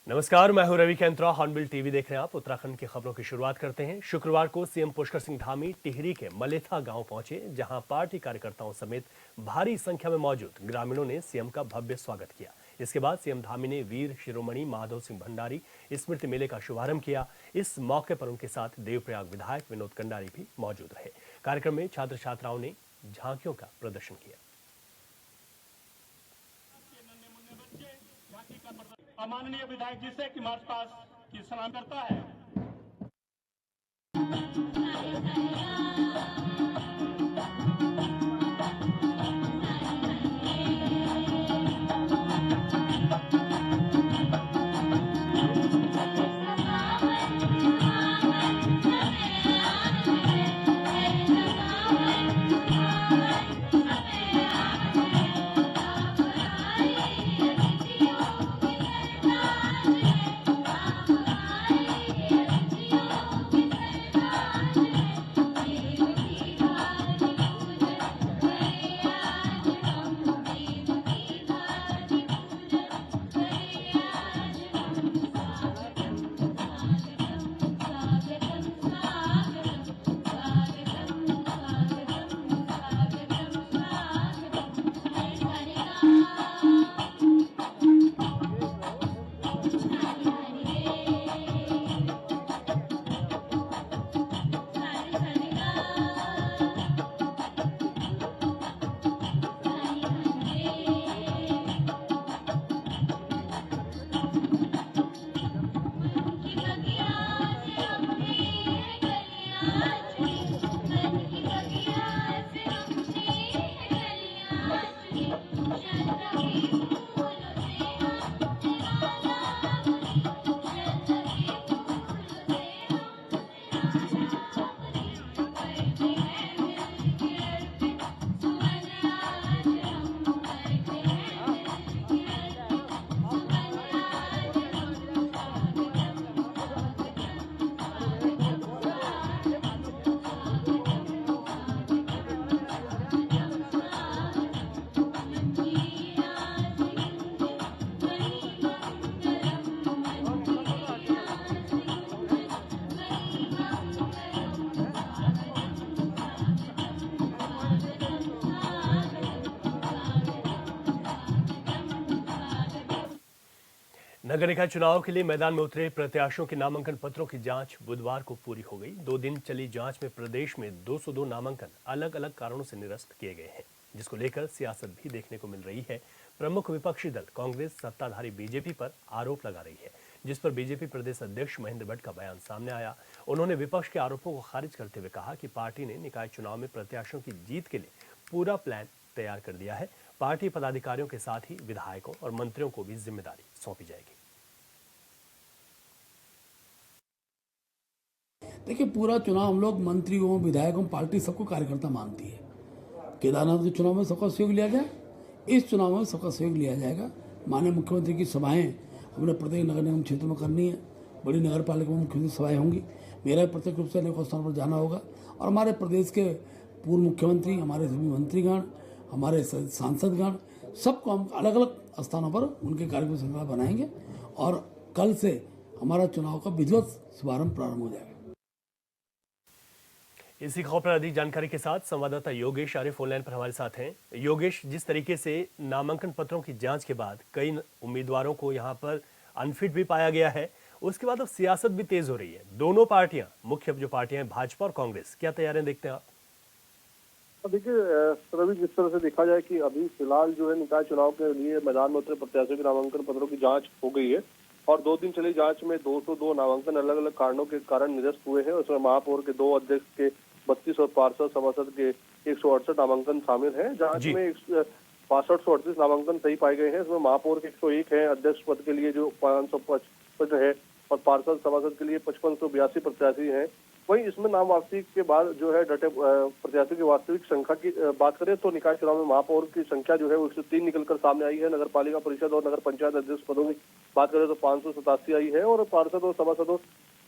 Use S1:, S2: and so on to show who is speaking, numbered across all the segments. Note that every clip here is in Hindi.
S1: नमस्कार, मैं हूं रवि कैंत्रा। हॉर्नबिल टीवी देख रहे हैं आप। उत्तराखंड की खबरों की शुरुआत करते हैं। शुक्रवार को सीएम पुष्कर सिंह धामी टिहरी के मलेथा गांव पहुंचे, जहां पार्टी कार्यकर्ताओं समेत भारी संख्या में मौजूद ग्रामीणों ने सीएम का भव्य स्वागत किया। इसके बाद सीएम धामी ने वीर शिरोमणि माधव सिंह भंडारी स्मृति मेले का शुभारंभ किया। इस मौके पर उनके साथ देवप्रयाग विधायक विनोद कंडारी भी मौजूद रहे। कार्यक्रम में छात्र छात्राओं ने झांकियों का प्रदर्शन किया।
S2: माननीय विधायक जी से कि मार्च पास्ट की सलाम करता है।
S1: नगर निकाय चुनाव के लिए मैदान में उतरे प्रत्याशियों के नामांकन पत्रों की जांच बुधवार को पूरी हो गई। 2 दिन चली जांच में प्रदेश में 202 नामांकन अलग अलग कारणों से निरस्त किए गए हैं, जिसको लेकर सियासत भी देखने को मिल रही है। प्रमुख विपक्षी दल कांग्रेस सत्ताधारी बीजेपी पर आरोप लगा रही है, जिस पर बीजेपी प्रदेश अध्यक्ष महेंद्र भट्ट का बयान सामने आया। उन्होंने विपक्ष के आरोपों को खारिज करते हुए कहा कि पार्टी ने निकाय चुनाव में प्रत्याशियों की जीत के लिए पूरा प्लान तैयार कर दिया है। पार्टी पदाधिकारियों के साथ ही विधायकों और मंत्रियों को भी जिम्मेदारी सौंपी जाएगी।
S3: देखिए, पूरा चुनाव हम लोग मंत्रियों, विधायकों, पार्टी सबको कार्यकर्ता मानती है। केदारनाथ के चुनाव में सबका सहयोग लिया गया, इस चुनाव में सबका सहयोग लिया जाएगा। माननीय मुख्यमंत्री की सभाएं हमने प्रत्येक नगर निगम क्षेत्र में करनी है। बड़ी नगर पालिका में मुख्यमंत्री सभाएं होंगी। मेरा प्रत्येक रूप से अनेक स्थानों पर जाना होगा और हमारे प्रदेश के पूर्व मुख्यमंत्री, हमारे सभी मंत्रीगण, हमारे सांसदगण, सबको हम अलग अलग स्थानों पर उनके कार्यक्रम श्रृंखला बनाएंगे और कल से हमारा चुनाव का विधिवत शुभारंभ प्रारंभ हो जाएगा।
S1: इसी खबर पर अधिक जानकारी के साथ संवाददाता योगेश आरिफ ऑनलाइन पर हमारे साथ हैं। योगेश, जिस तरीके से नामांकन पत्रों की जांच के बाद कई उम्मीदवारों को यहां पर अनफिट भी पाया गया है, उसके बाद अब सियासत भी तेज हो रही है। दोनों पार्टियां, मुख्य जो पार्टियां हैं भाजपा और कांग्रेस, क्या तैयारियां देखते हैं आप?
S2: देखिए रवि, जिस तरह से देखा जाए कि अभी फिलहाल जो है निकाय चुनाव के लिए मैदान में उतरे प्रत्याशियों के नामांकन पत्रों की जांच हो गई है और 2 दिन चली जांच में 202 नामांकन अलग अलग कारणों के कारण निरस्त हुए हैं। उसमें महापौर के 2 अध्यक्ष के 32 और पार्षद सभासद के 168 नामांकन शामिल हैं। जांच में 6538 नामांकन सही पाए गए हैं। इसमें महापौर के 101 हैं, अध्यक्ष पद के लिए जो 555 है और पार्षद सभासद के लिए 5582 प्रत्याशी हैं। वहीं इसमें नाम वापसी के बाद जो है डटे प्रत्याशियों की वास्तविक संख्या की बात करें तो निकाय चुनाव में महापौर की संख्या जो है वो 103 निकलकर सामने आई है। नगर पालिका परिषद और नगर पंचायत अध्यक्ष पदों की बात करें तो 587 आई है और पार्षद और सभासदों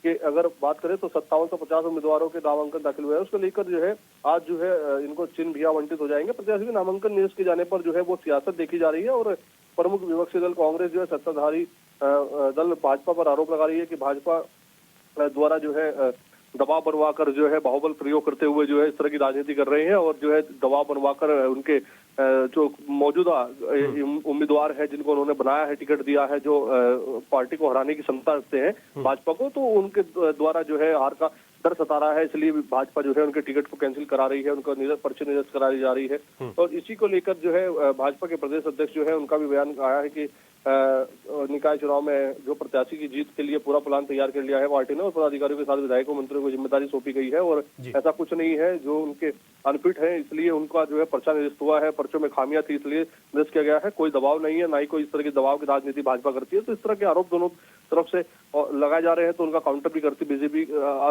S2: के अगर बात करें तो 5750 उम्मीदवारों के नामांकन दाखिल हुए हैं। उसको लेकर जो है आज जो है इनको चिन्ह भी आवंटित हो जाएंगे। प्रत्याशी के नामांकन निरस्त किए जाने पर जो है वो सियासत देखी जा रही है और प्रमुख विपक्षी दल कांग्रेस जो है सत्ताधारी दल भाजपा पर आरोप लगा रही है कि भाजपा द्वारा जो है दबाव बनवाकर जो है बाहुबल प्रयोग करते हुए जो है इस तरह की राजनीति कर रहे हैं और जो है दबाव बनवाकर उनके जो मौजूदा उम्मीदवार है जिनको उन्होंने बनाया है, टिकट दिया है, जो पार्टी को हराने की क्षमता रखते हैं भाजपा को, तो उनके द्वारा जो है हार का डर सता रहा है, इसलिए भाजपा जो है उनके टिकट को कैंसिल करा रही है, उनका पर्चे निरस्त कराई जा रही है। और इसी को लेकर जो है भाजपा के प्रदेश अध्यक्ष जो है उनका भी बयान आया है कि निकाय चुनाव में जो प्रत्याशी की जीत के लिए पूरा प्लान तैयार कर लिया है पार्टी ने और पदाधिकारियों के साथ विधायकों मंत्रियों को जिम्मेदारी सौंपी गई है और ऐसा कुछ नहीं है, जो उनके अनफिट है इसलिए उनका जो है पर्चा निरस्त हुआ है, पर्चों में खामियां थी इसलिए निरस्त किया गया है, कोई दबाव नहीं है, ना ही कोई इस तरह के दबाव की राजनीति भाजपा करती है। तो इस तरह के आरोप दोनों तरफ से लगाए जा रहे हैं, तो उनका काउंटर भी करती बीजेपी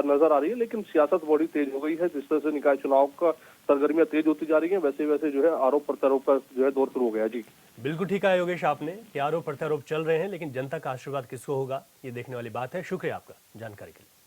S2: नजर आ रही है। लेकिन सियासत बड़ी तेज हो गई है, जिस तरह से निकाय चुनाव का सरगर्मियां तेज होती जा रही है, वैसे वैसे जो है आरोप प्रत्यारोप का जो है दौर शुरू हो गया। जी
S1: बिल्कुल ठीक है योगेश, आपने कि आरोप प्रत्यारोप चल रहे हैं, लेकिन जनता का आशीर्वाद किसको होगा ये देखने वाली बात है। शुक्रिया आपका जानकारी के लिए।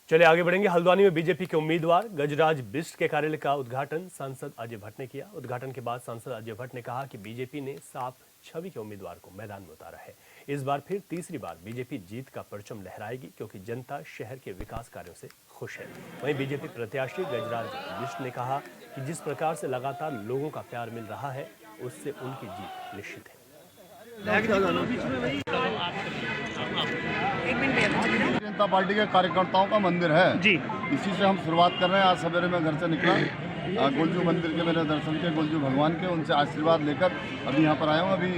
S1: चलिए आगे बढ़ेंगे। हल्द्वानी में बीजेपी के उम्मीदवार गजराज बिष्ट के कार्यालय का उद्घाटन सांसद अजय भट्ट ने किया। उद्घाटन के बाद सांसद अजय भट्ट ने कहा कि बीजेपी ने साफ छवि के उम्मीदवार को मैदान में उतारा है। इस बार फिर तीसरी बार बीजेपी जीत का परचम लहराएगी, क्योंकि जनता शहर के विकास कार्यों से खुश है। वहीं बीजेपी प्रत्याशी गजराज बिष्ट ने कहा कि जिस प्रकार से लगातार लोगों का प्यार मिल रहा है, उससे उनकी जीत निश्चित है।
S4: जनता पार्टी के कार्यकर्ताओं का मंदिर है जी, इसी से हम शुरुआत कर रहे हैं। आज सवेरे मैं घर से निकला, गोलजू मंदिर के मेरे दर्शन के, गोलजू भगवान के, उनसे आशीर्वाद लेकर अभी यहाँ पर आया हूँ। अभी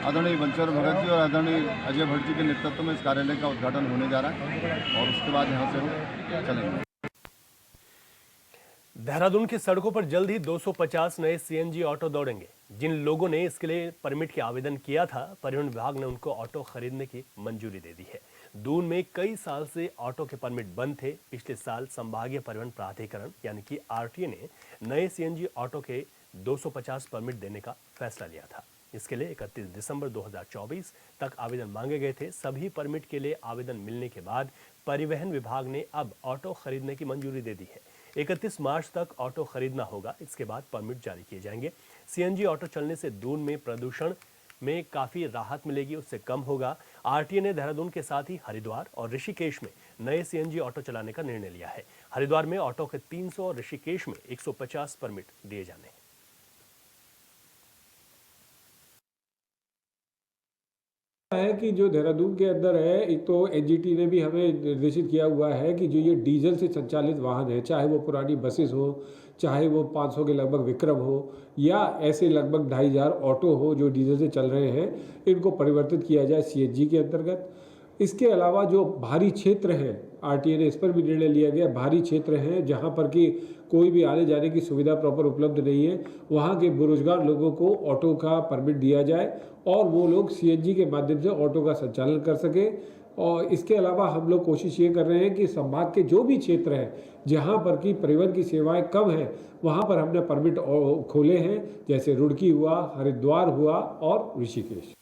S4: आदरणीय बंशीधर भगत जी और आदरणीय अजय भट्ट जी के नेतृत्व में इस कार्यालय का उद्घाटन होने जा रहा है और उसके बाद यहाँ से हम चलेंगे।
S1: देहरादून की सड़कों पर जल्द ही 250 नए सीएनजी ऑटो दौड़ेंगे। जिन लोगों ने इसके लिए परमिट के आवेदन किया था, परिवहन विभाग ने उनको ऑटो खरीदने की मंजूरी दे दी है। दून में कई साल से ऑटो के परमिट बंद थे। पिछले साल संभागीय परिवहन प्राधिकरण यानी कि आरटीए ने नए सीएनजी ऑटो के 250 परमिट देने का फैसला लिया था। इसके लिए 31 दिसंबर 2024 तक आवेदन मांगे गए थे। सभी परमिट के लिए आवेदन मिलने के बाद परिवहन विभाग ने अब ऑटो खरीदने की मंजूरी दे दी है। 31 मार्च तक ऑटो खरीदना होगा, इसके बाद परमिट जारी किए जाएंगे। सीएनजी ऑटो चलने से दून में प्रदूषण में काफी राहत मिलेगी, उससे कम होगा। आरटीए ने देहरादून के साथ ही हरिद्वार और ऋषिकेश में नए सीएनजी ऑटो चलाने का निर्णय लिया है। हरिद्वार में ऑटो के 300 और ऋषिकेश में 150 परमिट दिए जाने हैं।
S5: है कि जो देहरादून के अंदर है, एक तो एनजीटी ने भी हमें निर्देशित किया हुआ है कि जो ये डीजल से संचालित वाहन है, चाहे वो पुरानी बसेस हो, चाहे वो 500 के लगभग विक्रम हो, या ऐसे लगभग 2500 ऑटो हो जो डीजल से चल रहे हैं, इनको परिवर्तित किया जाए सीएनजी के अंतर्गत। इसके अलावा जो भारी क्षेत्र हैं, आरटीए ने इस पर भी निर्णय लिया गया, भारी क्षेत्र हैं जहां पर कि कोई भी आने जाने की सुविधा प्रॉपर उपलब्ध नहीं है, वहां के बेरोजगार लोगों को ऑटो का परमिट दिया जाए और वो लोग सीएनजी के माध्यम से ऑटो का संचालन कर सके। और इसके अलावा हम लोग कोशिश ये कर रहे हैं कि संभाग के जो भी क्षेत्र हैं जहां पर कि परिवहन की सेवाएं कम हैं, वहां पर हमने परमिट खोले हैं, जैसे रुड़की हुआ, हरिद्वार हुआ और ऋषिकेश।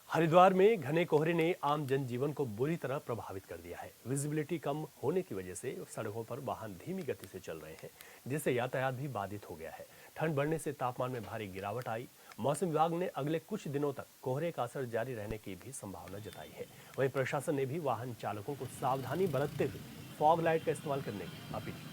S1: हरिद्वार में घने कोहरे ने आम जनजीवन को बुरी तरह प्रभावित कर दिया है। विजिबिलिटी कम होने की वजह से सड़कों पर वाहन धीमी गति से चल रहे हैं, जिससे यातायात भी बाधित हो गया है। ठंड बढ़ने से तापमान में भारी गिरावट आई। मौसम विभाग ने अगले कुछ दिनों तक कोहरे का असर जारी रहने की भी संभावना जताई है। वहीं प्रशासन ने भी वाहन चालकों को सावधानी बरतते हुए फॉग लाइट का इस्तेमाल करने की अपील की।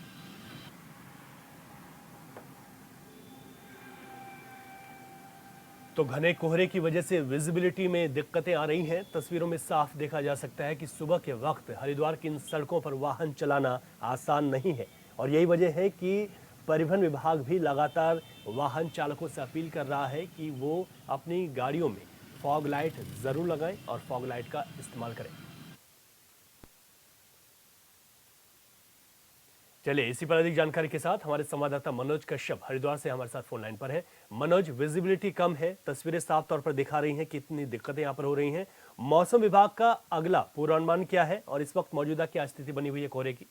S1: तो घने कोहरे की वजह से विजिबिलिटी में दिक्कतें आ रही हैं। तस्वीरों में साफ देखा जा सकता है कि सुबह के वक्त हरिद्वार की इन सड़कों पर वाहन चलाना आसान नहीं है, और यही वजह है कि परिवहन विभाग भी लगातार वाहन चालकों से अपील कर रहा है कि वो अपनी गाड़ियों में फॉग लाइट जरूर लगाएं और फॉग लाइट का इस्तेमाल करें। चलिए इसी पर अधिक जानकारी के साथ हमारे संवाददाता मनोज कश्यप हरिद्वार से हमारे साथ फोन लाइन पर हैं। मनोज, विजिबिलिटी कम है, तस्वीरें साफ तौर पर दिखा रही हैं कि कितनी दिक्कतें यहाँ पर हो रही हैं। मौसम विभाग का अगला पूर्वानुमान क्या है और इस वक्त मौजूदा क्या स्थिति बनी हुई है कोहरे की?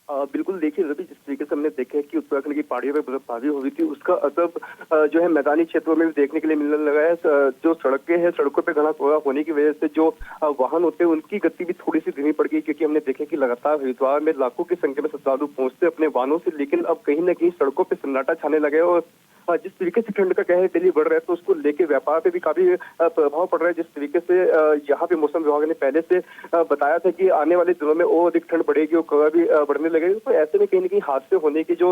S6: बिल्कुल, देखिए रवि, जिस तरीके से हमने देखा है कि उत्तराखंड की पहाड़ियों में बर्फबारी हुई थी, उसका असर जो है मैदानी क्षेत्रों में भी देखने के लिए मिलने लगा है। जो सड़कें हैं, सड़कों पे घना कोहरा होने की वजह से जो वाहन होते हैं उनकी गति भी थोड़ी सी धीमी पड़ गई, क्योंकि हमने देखा कि लगातार हरिद्वार में लाखों की संख्या में श्रद्धालु पहुंचते अपने वाहनों से, लेकिन अब कहीं ना कहीं सड़कों पर सन्नाटा छाने लगे और जिस तरीके से ठंड का कहर दिल्ली बढ़ रहा है तो उसको लेके व्यापार पे भी काफी प्रभाव पड़ रहा है। जिस तरीके से यहाँ पे मौसम विभाग ने पहले से बताया था कि आने वाले दिनों में और अधिक ठंड बढ़ेगी और कोहरा भी बढ़ने लगेगा, तो ऐसे में कहीं ना कहीं हादसे होने की जो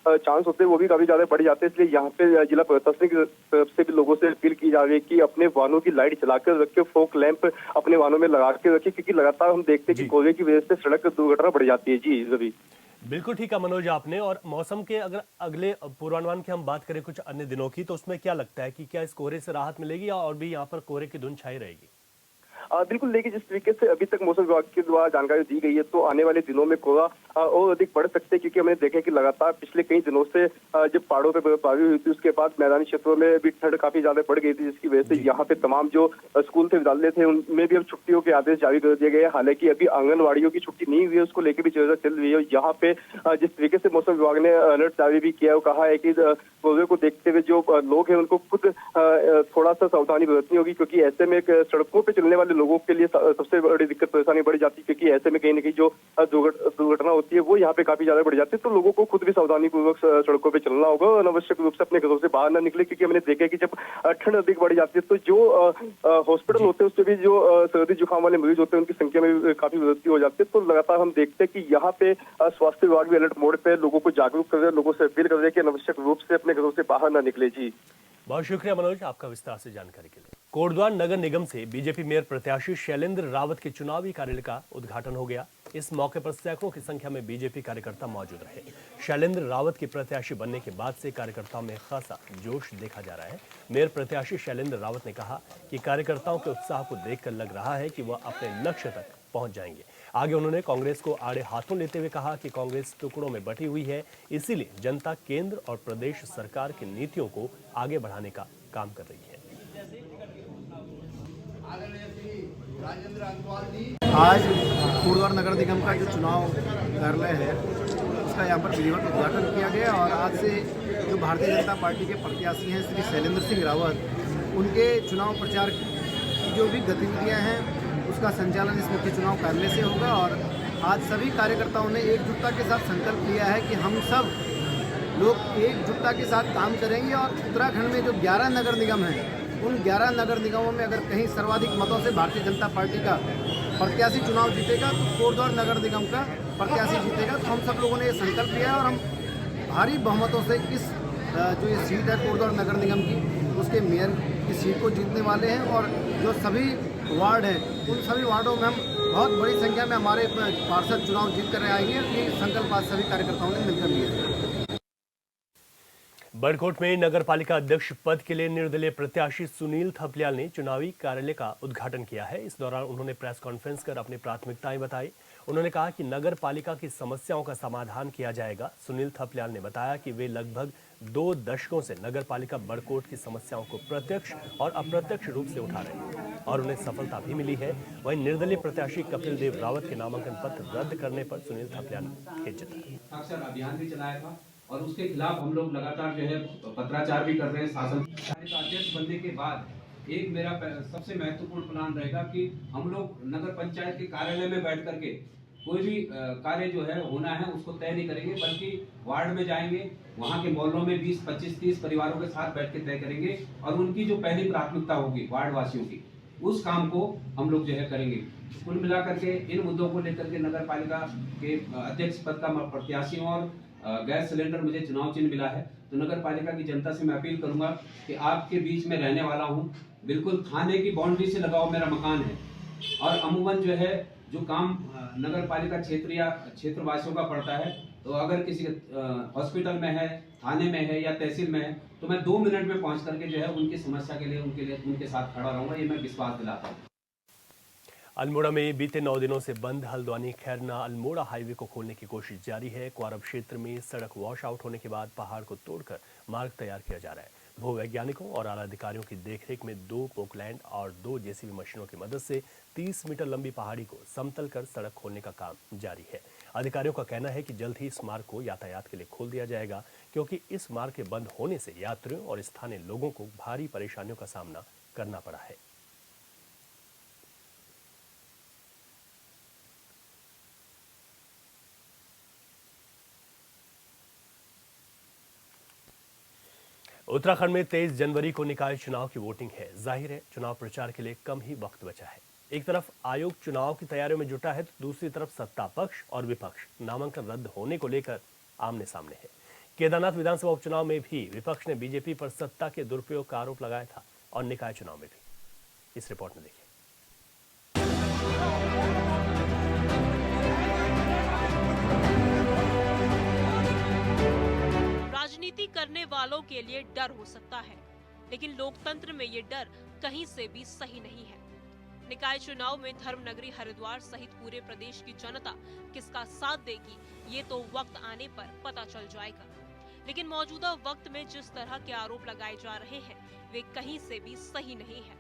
S6: चांस होते हैं वो भी काफी ज्यादा बढ़ जाते हैं। इसलिए यहाँ पे जिला प्रशासन की तरफ से भी लोगों से अपील की जा रही है कि अपने वाहनों की लाइट चलाकर रखे, फोक लैंप अपने वाहनों में लगा के रखे, क्योंकि लगातार हम देखते हैं कि कोहरे की वजह से सड़क दुर्घटना बढ़ जाती है। जी रवि।
S1: बिल्कुल ठीक है मनोज आपने। और मौसम के अगर अगले पूर्वानुमान की हम बात करें कुछ अन्य दिनों की, तो उसमें क्या लगता है कि क्या इस कोहरे से राहत मिलेगी या और भी यहाँ पर कोहरे की धुंध छाई रहेगी?
S6: बिल्कुल देखिए, जिस तरीके से अभी तक मौसम विभाग के द्वारा जानकारी दी गई है तो आने वाले दिनों में कोहरा और अधिक बढ़ सकते हैं, क्योंकि हमने देखा कि लगातार पिछले कई दिनों से जब पहाड़ों पे बर्फबारी हुई थी उसके बाद मैदानी क्षेत्रों में भी ठंड काफी ज्यादा बढ़ गई थी, जिसकी वजह से यहाँ पे तमाम जो स्कूल थे, विद्यालय थे, उनमें भी अब छुट्टियों के आदेश जारी कर दिए गए। हालांकि अभी आंगनबाड़ियों की छुट्टी नहीं हुई है, उसको लेकर भी चर्चा चल रही है। यहाँ पे जिस तरीके से मौसम विभाग ने अलर्ट जारी भी किया है, कहा है कि कोहरे को देखते हुए जो लोग हैं उनको खुद थोड़ा सा सावधानी बरतनी होगी, क्योंकि ऐसे में सड़कों पर चलने वाले लोगों के लिए सबसे बड़ी दिक्कत परेशानी बढ़ जाती है, क्योंकि ऐसे में कहीं ना कहीं जो दुर्घटना होती है वो यहाँ पे काफी ज्यादा बढ़ जाती है। तो लोगों को खुद भी सावधानी पूर्वक सड़कों पे चलना होगा और अनावश्यक रूप से अपने घरों से बाहर न निकले, क्योंकि हमने देखा कि जब ठंड अधिक बढ़ जाती है तो जो हॉस्पिटल होते हैं उससे भी जो सर्दी जुकाम वाले मरीज होते हैं उनकी संख्या में भी काफी वृद्धि हो जाती है। तो लगातार हम देखते हैं कि यहाँ पे स्वास्थ्य विभाग भी अलर्ट मोड पे लोगों को जागरूक कर रहे हैं, लोगों से अपील कर रहे हैं कि अनावश्यक रूप से अपने घरों से बाहर न निकले। जी
S1: बहुत शुक्रिया मनोज आपका विस्तार से जानकारी के लिए। कोटद्वार नगर निगम से बीजेपी मेयर प्रत्याशी शैलेंद्र रावत के चुनावी कार्यालय का उद्घाटन हो गया। इस मौके पर सैकड़ों की संख्या में बीजेपी कार्यकर्ता मौजूद रहे। शैलेंद्र रावत के प्रत्याशी बनने के बाद से कार्यकर्ताओं में खासा जोश देखा जा रहा है। मेयर प्रत्याशी शैलेंद्र रावत ने कहा कि कार्यकर्ताओं के उत्साह को देखकर लग रहा है कि वह अपने लक्ष्य तक पहुंच जाएंगे। आगे उन्होंने कांग्रेस को आड़े हाथों लेते हुए कहा कि कांग्रेस टुकड़ों में बटी हुई है, इसीलिए जनता केंद्र और प्रदेश सरकार की नीतियों को आगे बढ़ाने का काम कर रही है।
S7: आज कोटद्वार नगर निगम का जो चुनाव कार्यालय है उसका यहाँ पर विधिवत उद्घाटन किया गया और आज से जो भारतीय जनता पार्टी के प्रत्याशी हैं श्री शैलेंद्र सिंह रावत, उनके चुनाव प्रचार की जो भी गतिविधियाँ हैं उसका संचालन इस मुख्य चुनाव कार्यालय से होगा। और आज सभी कार्यकर्ताओं ने एकजुटता के साथ संकल्प लिया है कि हम सब लोग एकजुटता के साथ काम करेंगे और उत्तराखंड में जो 11 नगर निगम हैं उन 11 नगर निगमों में अगर कहीं सर्वाधिक मतों से भारतीय जनता पार्टी का प्रत्याशी चुनाव जीतेगा तो कोटद्वार नगर निगम का प्रत्याशी जीतेगा। तो हम सब लोगों ने ये संकल्प लिया है और हम भारी बहुमतों से इस जो ये सीट है कोटद्वार नगर निगम की उसके मेयर की सीट को जीतने वाले हैं। और जो सभी वार्ड हैं उन सभी वार्डों में हम बहुत बड़ी संख्या में हमारे पार्षद चुनाव जीत कर आएंगे। ये संकल्प आज सभी कार्यकर्ताओं ने मिलकर लिया है।
S1: बड़कोट में नगर पालिका अध्यक्ष पद के लिए निर्दलीय प्रत्याशी सुनील थपलियाल ने चुनावी कार्यालय का उद्घाटन किया है। इस दौरान उन्होंने प्रेस कॉन्फ्रेंस कर अपनी प्राथमिकताएं बताई। उन्होंने कहा कि नगर पालिका की समस्याओं का समाधान किया जाएगा। सुनील थपलियाल ने बताया कि वे लगभग 2 दशकों से नगर पालिका बड़कोट की समस्याओं को प्रत्यक्ष और अप्रत्यक्ष रूप से उठा रहे हैं और उन्हें सफलता भी मिली है। वहीं निर्दलीय प्रत्याशी कपिल देव रावत के नामांकन पत्र रद्द करने पर सुनील थपलियाल ने खेद जताया।
S8: अक्सर अभियान भी चलाया था और उसके खिलाफ हम लोग लगातार जो है पत्राचार भी कर रहे हैं। शासन का अध्यक्ष बनने के बाद एक मेरा सबसे महत्वपूर्ण प्लान रहेगा कि हम लोग नगर पंचायत के कार्यालय में बैठ करके कोई भी कार्य जो है होना है उसको तय नहीं करेंगे, बल्कि वार्ड में जाएंगे, वहाँ के मोहल्लों में 20, 25, 30 परिवारों के साथ बैठ के तय करेंगे और उनकी जो पहली प्राथमिकता होगी वार्ड वासियों की उस काम को हम लोग जो है करेंगे। कुल मिलाकर के इन मुद्दों को लेकर के नगर पालिका के अध्यक्ष पद का प्रत्याशी और गैस सिलेंडर मुझे चुनाव चिन्ह मिला है, तो नगर पालिका की जनता से मैं अपील करूंगा कि आपके बीच में रहने वाला हूं, बिल्कुल थाने की बाउंड्री से लगाओ मेरा मकान है। और अमूमन जो है जो काम नगर पालिका क्षेत्र या क्षेत्रवासियों का पड़ता है, तो अगर किसी हॉस्पिटल में है, थाने में है या तहसील में है, तो मैं 2 मिनट में पहुंच करके जो है उनकी समस्या के लिए उनके साथ खड़ा रहूंगा, ये मैं विश्वास दिलाता हूँ।
S1: अल्मोड़ा में बीते 9 दिनों से बंद हल्द्वानी खैरना अल्मोड़ा हाईवे को खोलने की कोशिश जारी है। क्वारब क्षेत्र में सड़क वॉश आउट होने के बाद पहाड़ को तोड़कर मार्ग तैयार किया जा रहा है। भूवैज्ञानिकों और आला अधिकारियों की देखरेख में 2 पोकलैंड और 2 जेसीबी मशीनों की मदद से 30 मीटर लंबी पहाड़ी को समतल कर सड़क खोलने का काम जारी है। अधिकारियों का कहना है कि जल्द ही इस मार्ग को यातायात के लिए खोल दिया जाएगा, क्योंकि इस मार्ग के बंद होने से यात्रियों और स्थानीय लोगों को भारी परेशानियों का सामना करना पड़ा है। उत्तराखंड में 23 जनवरी को निकाय चुनाव की वोटिंग है। जाहिर है चुनाव प्रचार के लिए कम ही वक्त बचा है। एक तरफ आयोग चुनाव की तैयारियों में जुटा है तो दूसरी तरफ सत्ता पक्ष और विपक्ष नामांकन रद्द होने को लेकर आमने सामने है। केदारनाथ विधानसभा उपचुनाव में भी विपक्ष ने बीजेपी पर सत्ता के दुरुपयोग का आरोप लगाया था और निकाय चुनाव में भी। इस रिपोर्ट में देखिए।
S9: राजनीति करने वालों के लिए डर हो सकता है, लेकिन लोकतंत्र में ये डर कहीं से भी सही नहीं है। निकाय चुनाव में धर्मनगरी हरिद्वार सहित पूरे प्रदेश की जनता किसका साथ देगी, ये तो वक्त आने पर पता चल जाएगा। लेकिन मौजूदा वक्त में जिस तरह के आरोप लगाए जा रहे हैं, वे कहीं से भी सही नहीं है।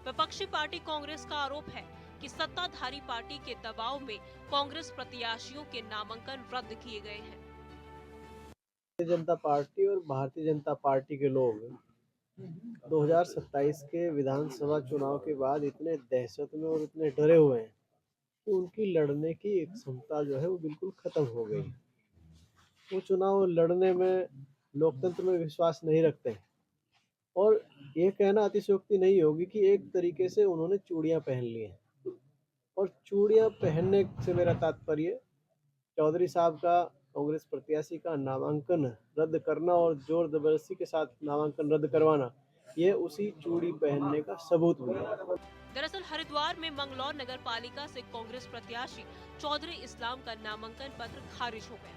S9: विपक्षी पार्टी कांग्रेस का आरोप है कि सत्ताधारी पार्टी के दबाव में कांग्रेस प्रत्याशियों के नामांकन रद्द किए गए हैं।
S7: भारतीय जनता पार्टी और भारतीय जनता पार्टी के लोग 2027 के विधानसभा चुनाव के बाद इतने दहशत में और इतने डरे हुए हैं कि उनकी लड़ने की एक क्षमता जो है वो बिल्कुल खत्म हो गई। वो चुनाव लड़ने में लोकतंत्र में विश्वास नहीं रखते हैं। और ये कहना अतिशयोक्ति नहीं होगी कि एक तरीके से उन्होंने चूड़ियां पहन ली हैं। और चूड़ियां पहनने से मेरा तात्पर्य चौधरी साहब का कांग्रेस प्रत्याशी का नामांकन रद्द करना और जोर जबरदस्ती के साथ नामांकन रद्द करवाना, ये उसी चूड़ी पहनने का सबूत भी है।
S9: दरअसल हरिद्वार में मंगलौर नगर पालिका से कांग्रेस प्रत्याशी चौधरी इस्लाम का नामांकन पत्र खारिज हो गया।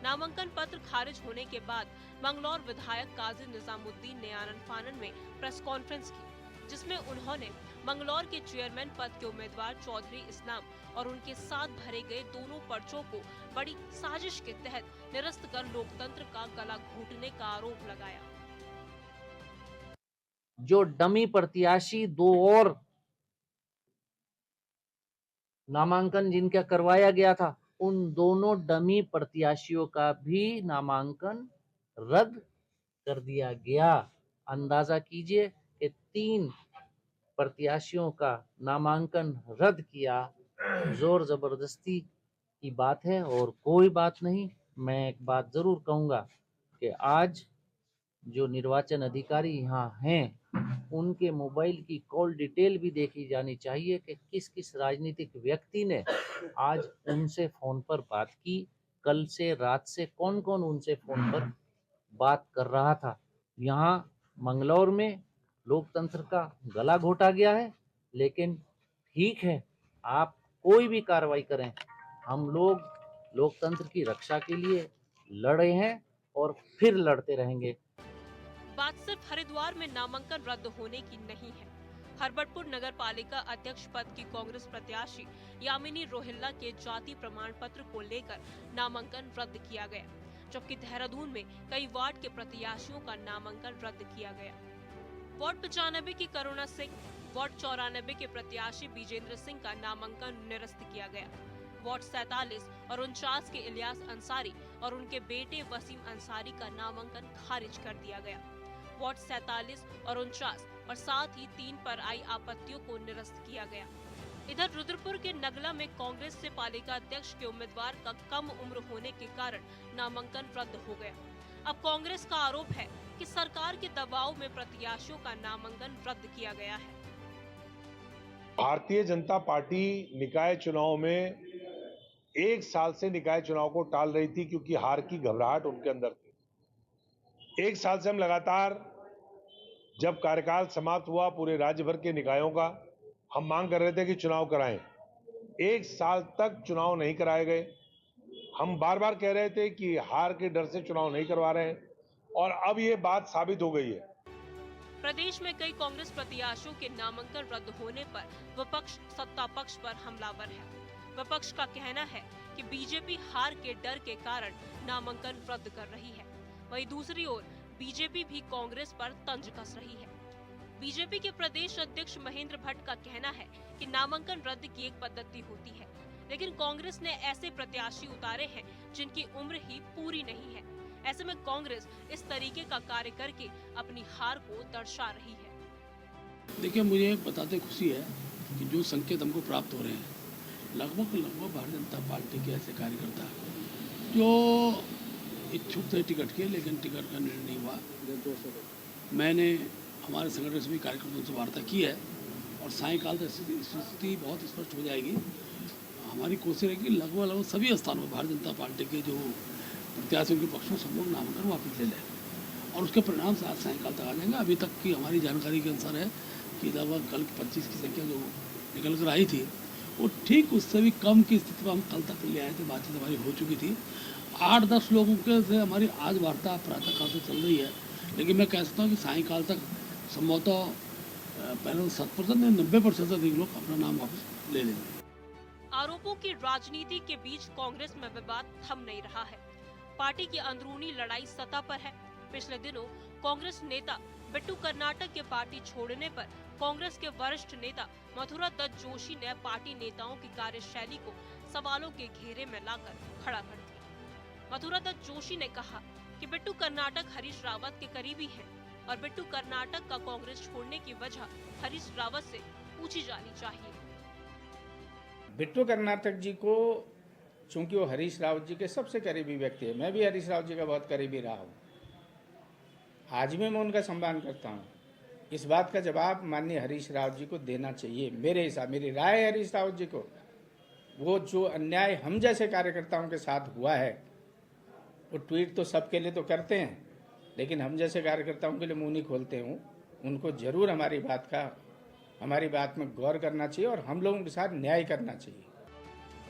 S9: नामांकन पत्र खारिज होने के बाद मंगलौर विधायक काजी निजामुद्दीन ने आनन फानन में प्रेस कॉन्फ्रेंस की, जिसमें उन्होंने मंगलौर के चेयरमैन पद के उम्मीदवार चौधरी इस्लाम और उनके साथ भरे गए दोनों पर्चों को बड़ी साजिश के तहत निरस्त कर लोकतंत्र का गला घोटने का आरोप लगाया।
S10: जो डमी प्रत्याशी दो और नामांकन जिनका करवाया गया था, उन दोनों डमी प्रत्याशियों का भी नामांकन रद्द कर दिया गया। अंदाजा कीजिए कि 3 प्रत्याशियों का नामांकन रद्द किया। जोर जबरदस्ती की बात है और कोई बात नहीं। मैं एक बात जरूर कहूंगा कि आज जो निर्वाचन अधिकारी यहाँ हैं, उनके मोबाइल की कॉल डिटेल भी देखी जानी चाहिए कि किस किस राजनीतिक व्यक्ति ने आज उनसे फोन पर बात की। कल से रात से कौन कौन उनसे फोन पर बात कर रहा था। यहाँ मंगलौर में लोकतंत्र का गला घोटा गया है, लेकिन ठीक है, आप कोई भी कार्रवाई करें, हम लोग लोकतंत्र की रक्षा के लिए लड़े हैं और फिर लड़ते रहेंगे।
S9: बात सिर्फ हरिद्वार में नामांकन रद्द होने की नहीं है। हरबटपुर नगर पालिका अध्यक्ष पद की कांग्रेस प्रत्याशी यामिनी रोहिल्ला के जाति प्रमाण पत्र को लेकर नामांकन रद्द किया गया, जबकि देहरादून में कई वार्ड के प्रत्याशियों का नामांकन रद्द किया गया। वार्ड 95 की करुणा सिंह, वार्ड 94 के प्रत्याशी विजेंद्र सिंह का नामांकन निरस्त किया गया। वार्ड 47 और 49 के इलियास अंसारी और उनके बेटे वसीम अंसारी का नामांकन खारिज कर दिया गया। वार्ड 47 और 49 और साथ ही 3 पर आई आपत्तियों को निरस्त किया गया। इधर रुद्रपुर के नगला में कांग्रेस से पालिका अध्यक्ष के उम्मीदवार का कम उम्र होने के कारण नामांकन रद्द हो गया। अब कांग्रेस का आरोप है कि सरकार के दबाव में प्रत्याशियों का नामांकन रद्द किया गया है।
S11: भारतीय जनता पार्टी निकाय चुनाव में 1 साल से निकाय चुनाव को टाल रही थी, क्योंकि हार की घबराहट उनके अंदर थी। 1 साल से हम लगातार, जब कार्यकाल समाप्त हुआ पूरे राज्य भर के निकायों का, हम मांग कर रहे थे कि चुनाव कराएं। 1 साल तक चुनाव नहीं कराए गए। हम बार बार कह रहे थे कि हार के डर से चुनाव नहीं करवा रहे हैं, और अब ये बात साबित हो गई है।
S9: प्रदेश में कई कांग्रेस प्रत्याशियों के नामांकन रद्द होने पर विपक्ष सत्ता पक्ष पर हमलावर है। विपक्ष का कहना है कि बीजेपी हार के डर के कारण नामांकन रद्द कर रही है। वहीं दूसरी ओर बीजेपी भी कांग्रेस पर तंज कस रही है। बीजेपी के प्रदेश अध्यक्ष महेंद्र भट्ट का कहना है कि नामांकन रद्द की एक पद्धति होती है, लेकिन कांग्रेस ने ऐसे प्रत्याशी उतारे हैं जिनकी उम्र ही पूरी नहीं है। ऐसे में कांग्रेस इस तरीके का कार्य करके अपनी हार को दर्शा रही है।
S3: देखिए, मुझे बताते खुशी है कि जो संकेत हमको प्राप्त हो रहे हैं, लगभग भारतीय जनता पार्टी के ऐसे कार्यकर्ता जो इच्छुक थे टिकट के, लेकिन टिकट का निर्णय नहीं हुआ। मैंने हमारे संगठन से भी कार्यकर्ताओं से वार्ता की है और सायंकाल तक स्थिति बहुत स्पष्ट हो जाएगी। हमारी कोशिश है कि लगभग सभी स्थानों पर भारतीय जनता पार्टी के जो प्रत्याशियों के पक्ष में सब लोग नामांकन वापस ले लें और उसके परिणाम से आज सायंकाल तक आ जाएंगे। अभी तक की हमारी जानकारी के अनुसार है कि लगभग कल 25 की संख्या जो निकल कर आई थी वो ठीक उससे भी कम की स्थिति में हम कल तक ले आए थे। बातचीत हमारी हो चुकी थी। 8-10 लोगों के से हमारी आज वार्ता प्रातःकाल से चल रही है, लेकिन मैं कह सकता हूँ कि सायंकाल तक संभवतः पहले 7% या 90% से अधिक लोग अपना नाम वापस ले लेंगे।
S9: आरोपों की राजनीति के बीच कांग्रेस में विवाद थम नहीं रहा है। पार्टी की अंदरूनी लड़ाई सतह पर है। पिछले दिनों कांग्रेस नेता बिट्टू कर्नाटक के पार्टी छोड़ने पर कांग्रेस के वरिष्ठ नेता मथुरा दत्त जोशी ने पार्टी नेताओं की कार्यशैली को सवालों के घेरे में लाकर खड़ा कर दिया। मथुरा दत्त जोशी ने कहा कि बिट्टू कर्नाटक हरीश रावत के करीबी हैं और बिट्टू कर्नाटक का कांग्रेस छोड़ने की वजह हरीश रावत से पूछी जानी चाहिए।
S12: बिट्टू कर्नाटक जी को, चूंकि वो हरीश रावत जी के सबसे करीबी व्यक्ति है, मैं भी हरीश रावत जी का बहुत करीबी रहा हूँ, आज भी मैं उनका सम्मान करता हूँ। इस बात का जवाब माननीय हरीश रावत जी को देना चाहिए। मेरे हिसाब, मेरी राय है हरीश रावत जी को, वो जो अन्याय हम जैसे कार्यकर्ताओं के साथ हुआ है, वो ट्वीट तो सबके लिए तो करते हैं, लेकिन हम जैसे कार्यकर्ताओं के लिए मुंह नहीं खोलते हूँ। उनको जरूर हमारी बात में गौर करना चाहिए और हम लोगों के साथ न्याय करना चाहिए।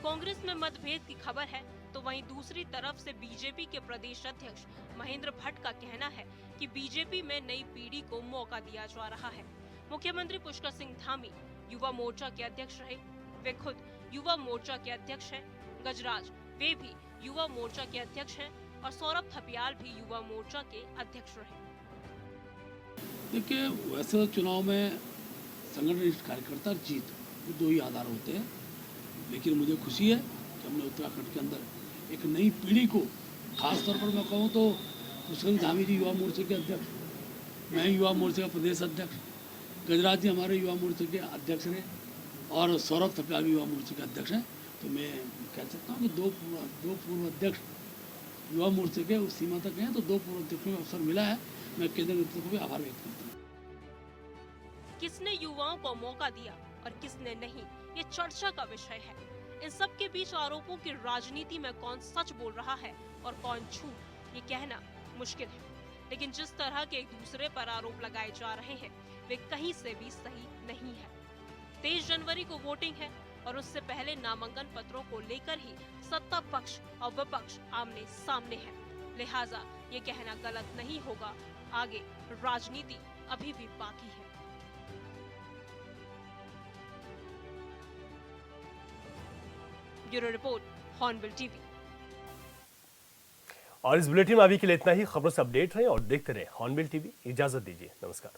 S9: कांग्रेस में मतभेद की खबर है तो वहीं दूसरी तरफ से बीजेपी के प्रदेश अध्यक्ष महेंद्र भट्ट का कहना है कि बीजेपी में नई पीढ़ी को मौका दिया जा रहा है। मुख्यमंत्री पुष्कर सिंह धामी युवा मोर्चा के अध्यक्ष रहे, वे खुद युवा मोर्चा के अध्यक्ष हैं। गजराज वे भी युवा मोर्चा के अध्यक्ष हैं और सौरभ थपियाल भी युवा मोर्चा के अध्यक्ष रहे।
S3: देखिए, वैसे चुनाव में संगठन कार्यकर्ता जीत वो दो ही आधार होते हैं, लेकिन मुझे खुशी है कि हमने उत्तराखंड के अंदर एक नई पीढ़ी को, खास तौर पर मैं कहूँ तो पुष्कर सिंह धामी जी युवा मोर्चे के अध्यक्ष, मैं युवा मोर्चे का प्रदेश अध्यक्ष, गजराज जी हमारे युवा मोर्चे के अध्यक्ष रहे और सौरभ थपियाल युवा मोर्चे के अध्यक्ष हैं। तो मैं कह सकता हूँ कि दो पूर्व अध्यक्ष युवा मोर्चे के उस सीमा तक हैं, तो 2 पूर्व अध्यक्षों को अवसर मिला है। मैं केंद्र नेतृत्व को भी आभार व्यक्त करता हूँ।
S9: किसने युवाओं को मौका दिया और किसने नहीं, ये चर्चा का विषय है। इन सब के बीच आरोपों की राजनीति में कौन सच बोल रहा है और कौन झूठ, ये कहना मुश्किल है। लेकिन जिस तरह के एक दूसरे पर आरोप लगाए जा रहे हैं, वे कहीं से भी सही नहीं है। 23 जनवरी को वोटिंग है और उससे पहले नामांकन पत्रों को लेकर ही सत्ता पक्ष और विपक्ष आमने सामने है। लिहाजा ये कहना गलत नहीं होगा, आगे राजनीति अभी भी बाकी है। Bureau report, hornbill TV.
S1: और इस बुलेटिन में अभी के लिए इतना ही। खबरों से अपडेट रहें और देखते रहें हॉर्नबिल टीवी। इजाजत दीजिए, नमस्कार।